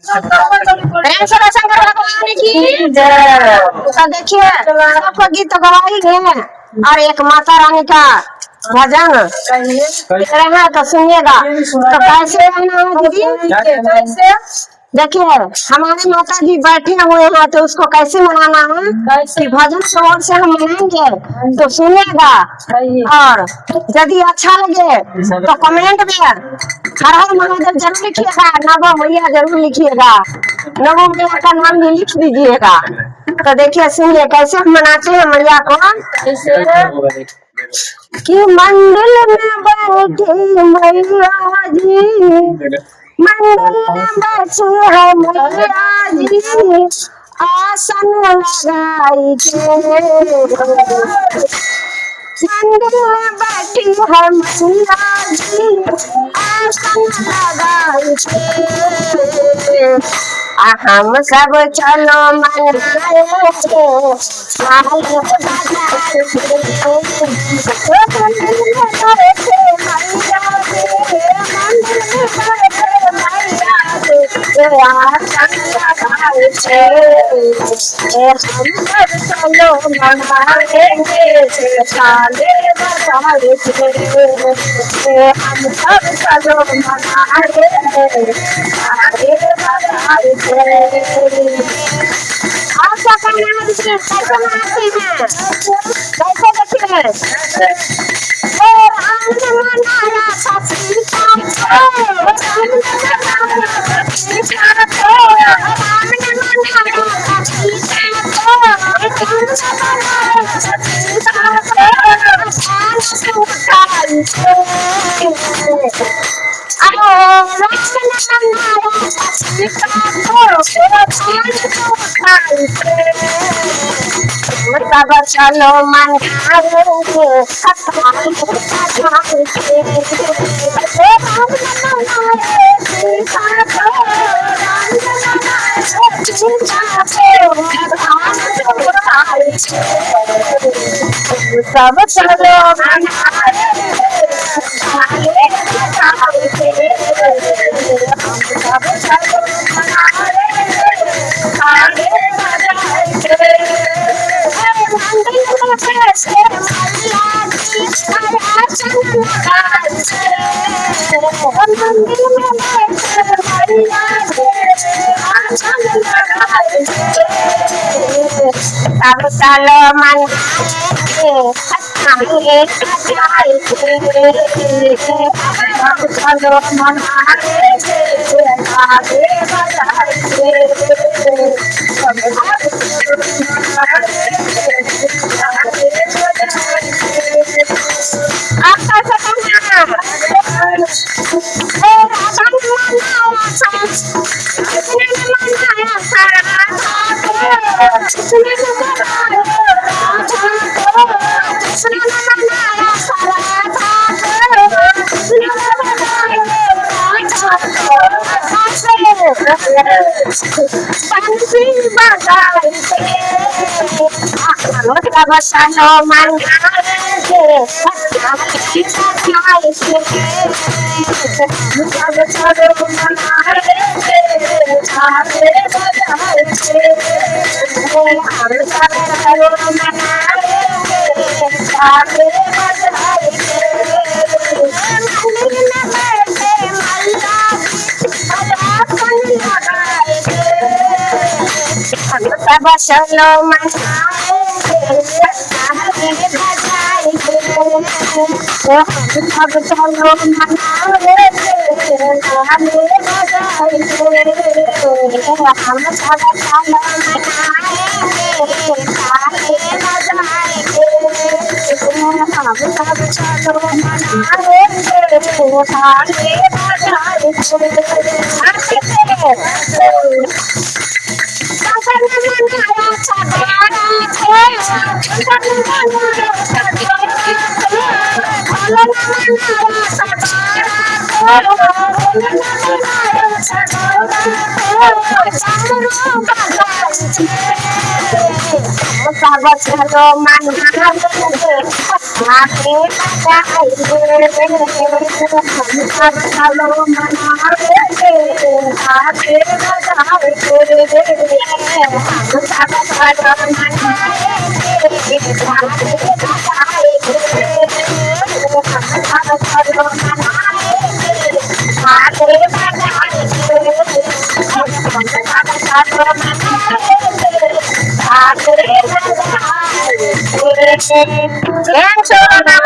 प्रेम शंकर भगवान की जय। तो देखिए सबको गीत तो गवा ही है और एक माता रानी का भजन रहे तो सुनिएगा। तो कैसे रहना है दीदी, कैसे देखिए हमारे माता जी बैठे हुए हैं तो उसको कैसे मनाना है कि भजन शोर से हम मनाएंगे तो सुनेगा। और यदि अच्छा लगे तो कमेंट में हर हर महादेव जरूर लिखिएगा, नवो मैया जरूर लिखिएगा, नवो मैया का नाम भी लिख दीजिएगा। तो देखिए सुनिए कैसे हम मनाते हैं मैया को। कि मंदिर में बैठे मैया जी, मंदिर में बैठे है मैया जी, आसन लगाई के मंदिर में बैठी है मैया जी, आसन लगाई के हम सब चलो मनाए आपका कहना है कैसे मनाते हैं, कैसे देखिए मनाया सब चलो सब चलो सब चलो चलो स्वागत करो मना आके बजाई चलो मना आके Yang sudah